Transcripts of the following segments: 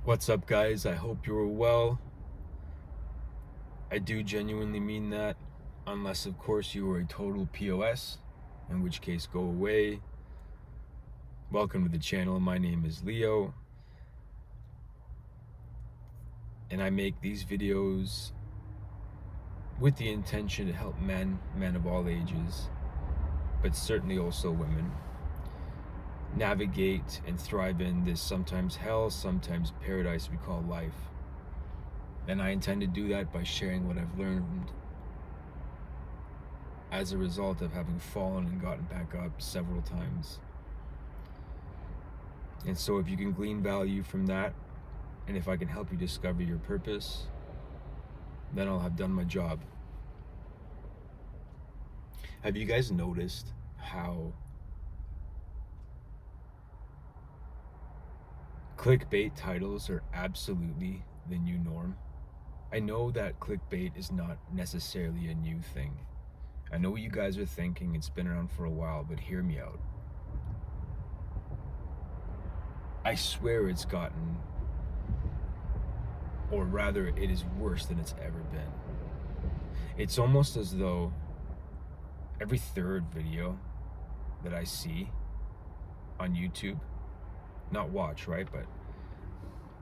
What's up, guys? I hope you're well. I do genuinely mean that, unless, of course, you are a total POS, in which case, go away. Welcome to the channel. My name is Leo, and I make these videos with the intention to help men of all ages, but certainly also women, navigate and thrive in this sometimes hell, sometimes paradise we call life. And I intend to do that by sharing what I've learned as a result of having fallen and gotten back up several times. And so if you can glean value from that, and if I can help you discover your purpose, then I'll have done my job. Have you guys noticed how clickbait titles are absolutely the new norm? I know that clickbait is not necessarily a new thing. I know what you guys are thinking. It's been around for a while, but hear me out. I swear it's gotten, or rather it is worse than it's ever been. It's almost as though every third video that I see on YouTube, not watch, right, but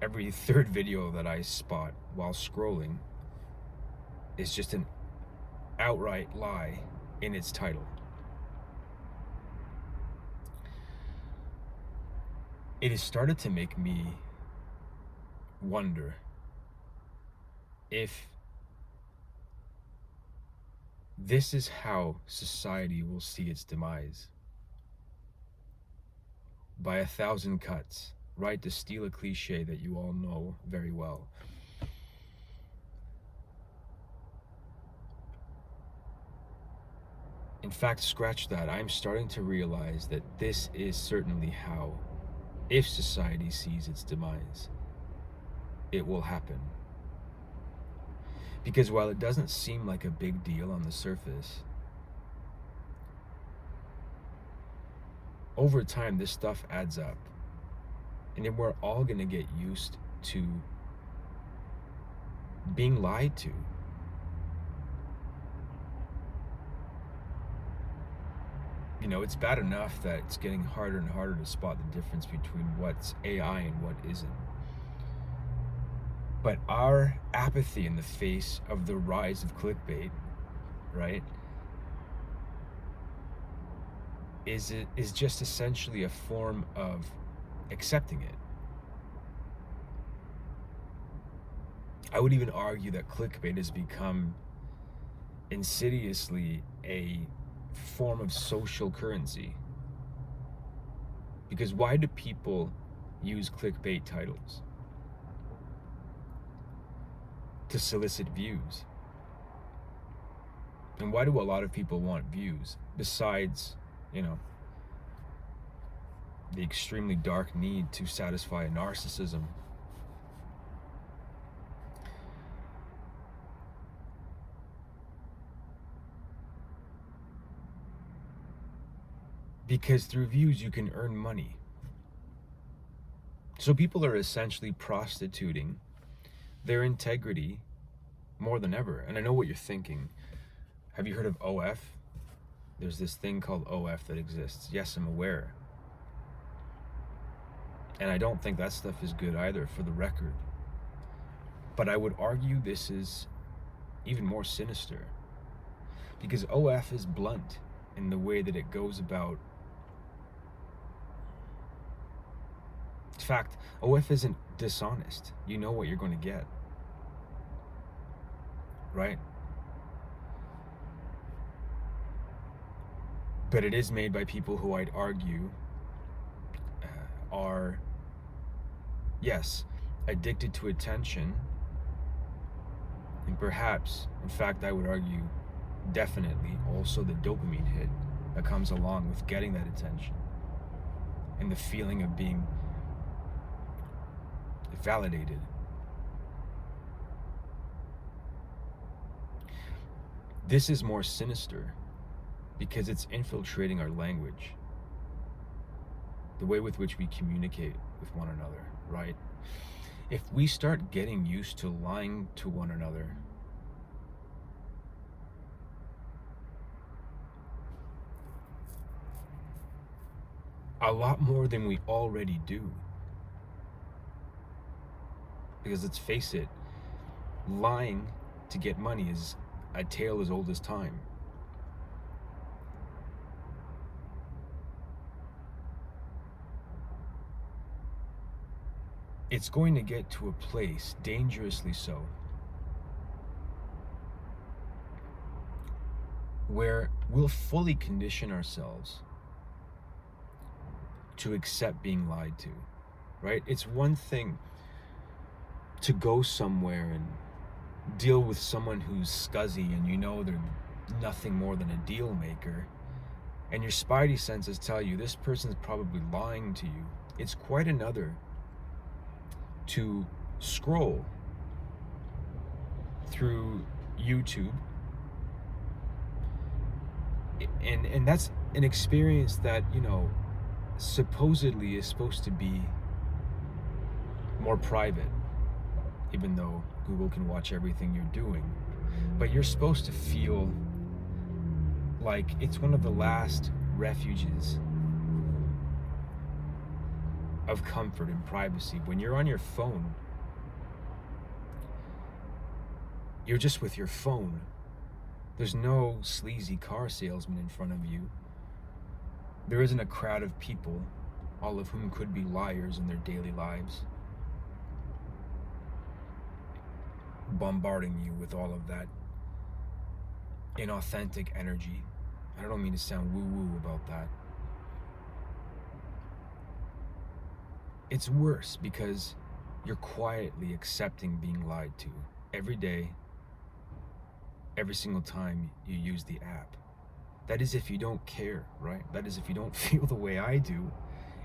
every third video that I spot while scrolling is just an outright lie in its title. It has started to make me wonder if this is how society will see its demise. By 1,000 cuts, right? To steal a cliche that you all know very well. In fact, scratch that. I'm starting to realize that this is certainly how, if society sees its demise, it will happen. Because while it doesn't seem like a big deal on the surface, over time this stuff adds up. And then we're all going to get used to being lied to. You know, it's bad enough that it's getting harder and harder to spot the difference between what's AI and what isn't. But our apathy in the face of the rise of clickbait, right, is just essentially a form of accepting it. I would even argue that clickbait has become insidiously a form of social currency. Because why do people use clickbait titles? To solicit views. And why do a lot of people want views? Besides, you know, the extremely dark need to satisfy a narcissism. Because through views you can earn money. So people are essentially prostituting their integrity more than ever. And I know what you're thinking. Have you heard of OF? There's this thing called OF that exists. Yes, I'm aware. And I don't think that stuff is good either, for the record. But I would argue this is even more sinister. Because OF is blunt in the way that it goes about. In fact, OF isn't dishonest. You know what you're going to get. Right? But it is made by people who I'd argue are, yes, addicted to attention, and perhaps, in fact, I would argue, definitely also the dopamine hit that comes along with getting that attention and the feeling of being validated. This is more sinister because it's infiltrating our language, the way with which we communicate with one another, right? if we start getting used to lying to one another, a lot more than we already do, because let's face it, lying to get money is a tale as old as time. It's going to get to a place, dangerously so, where we'll fully condition ourselves to accept being lied to, right? It's one thing to go somewhere and deal with someone who's scuzzy and you know they're nothing more than a deal maker, and your spidey senses tell you this person's probably lying to you. It's quite another to scroll through YouTube, and that's an experience that, you know, supposedly is supposed to be more private, even though Google can watch everything you're doing. But you're supposed to feel like it's one of the last refuges of comfort and privacy. When you're on your phone, you're just with your phone. There's no sleazy car salesman in front of you. There isn't a crowd of people, all of whom could be liars in their daily lives, bombarding you with all of that inauthentic energy. I don't mean to sound woo-woo about that. It's worse because you're quietly accepting being lied to every day, every single time you use the app. That is if you don't care, right? That is if you don't feel the way I do.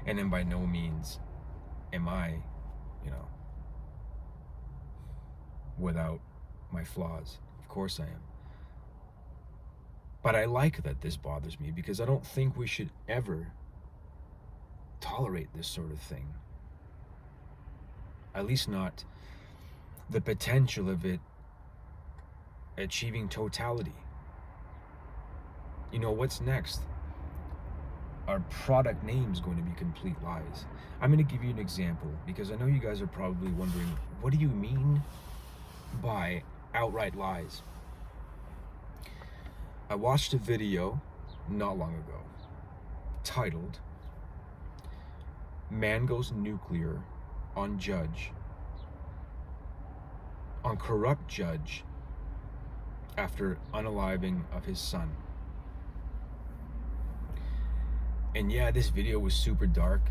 And then by no means am I, you know, without my flaws. Of course I am. But I like that this bothers me, because I don't think we should ever tolerate this sort of thing. At least not the potential of it achieving totality. You know, what's next? Our product name's going to be complete lies. I'm going to give you an example, because I know you guys are probably wondering, what do you mean by outright lies? I watched a video not long ago titled "Man Goes Nuclear on corrupt judge after unaliving of his son." And yeah, this video was super dark.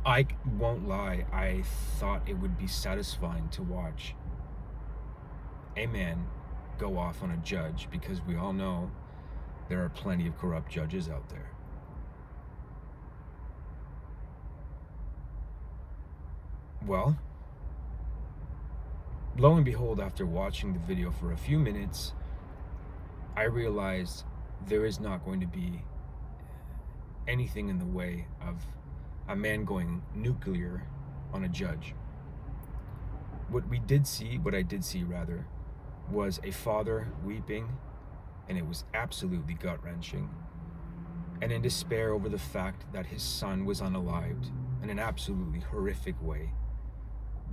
I won't lie, I thought it would be satisfying to watch a man go off on a judge, because we all know there are plenty of corrupt judges out there. Well, lo and behold, after watching the video for a few minutes, I realized there is not going to be anything in the way of a man going nuclear on a judge. What I did see, was a father weeping, and it was absolutely gut-wrenching, and in despair over the fact that his son was unalived in an absolutely horrific way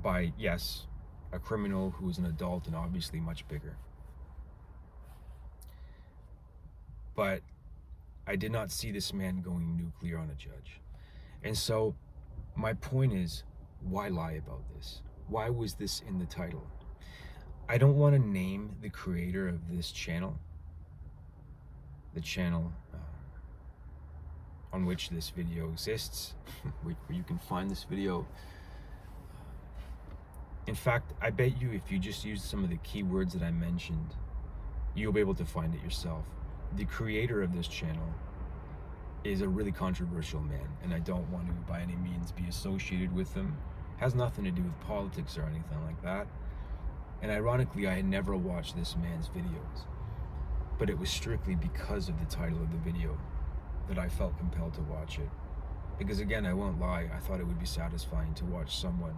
by, yes, a criminal who is an adult and obviously much bigger. But I did not see this man going nuclear on a judge. And so my point is, why lie about this? Why was this in the title? I don't want to name the creator of this channel, the channel on which this video exists, where you can find this video. In fact, I bet you if you just use some of the keywords that I mentioned, you'll be able to find it yourself. The creator of this channel is a really controversial man, and I don't want to by any means be associated with him. It has nothing to do with politics or anything like that. And ironically, I had never watched this man's videos, but it was strictly because of the title of the video that I felt compelled to watch it. Because again, I won't lie, I thought it would be satisfying to watch someone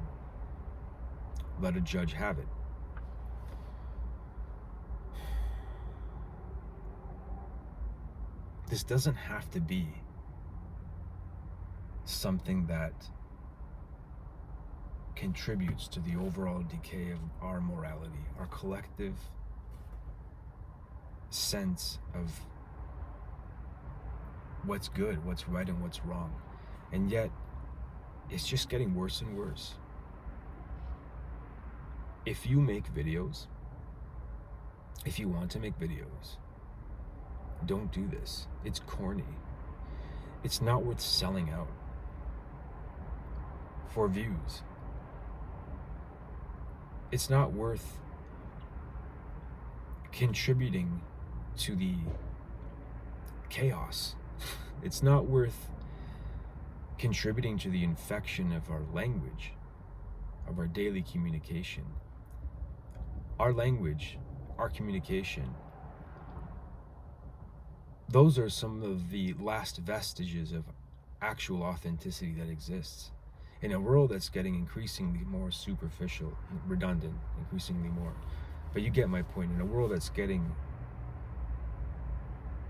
let a judge have it. This doesn't have to be something that contributes to the overall decay of our morality, our collective sense of what's good, what's right, and what's wrong. And yet, it's just getting worse and worse. If you make videos, if you want to make videos, don't do this. It's corny. It's not worth selling out for views. It's not worth contributing to the chaos. It's not worth contributing to the infection of our language, of our daily communication. Our language, our communication, those are some of the last vestiges of actual authenticity that exists in a world that's getting increasingly more superficial, redundant, increasingly more. But you get my point. In a world that's getting,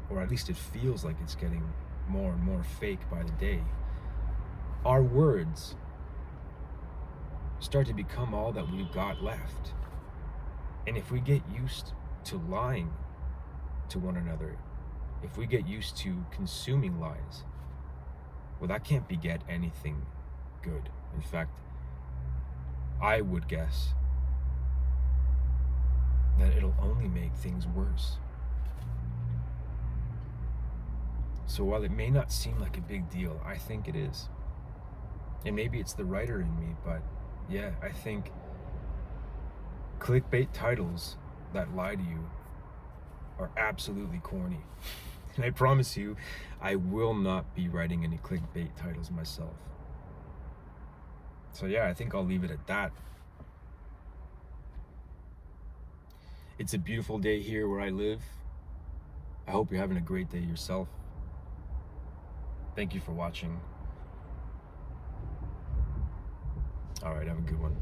or at least it feels like it's getting more and more fake by the day, our words start to become all that we've got left. And if we get used to lying to one another, if we get used to consuming lies, well, that can't beget anything good. In fact, I would guess that it'll only make things worse. So while it may not seem like a big deal, I think it is. And maybe it's the writer in me, but yeah, I think clickbait titles that lie to you are absolutely corny. And I promise you, I will not be writing any clickbait titles myself. So yeah, I think I'll leave it at that. It's a beautiful day here where I live. I hope you're having a great day yourself. Thank you for watching. All right, have a good one.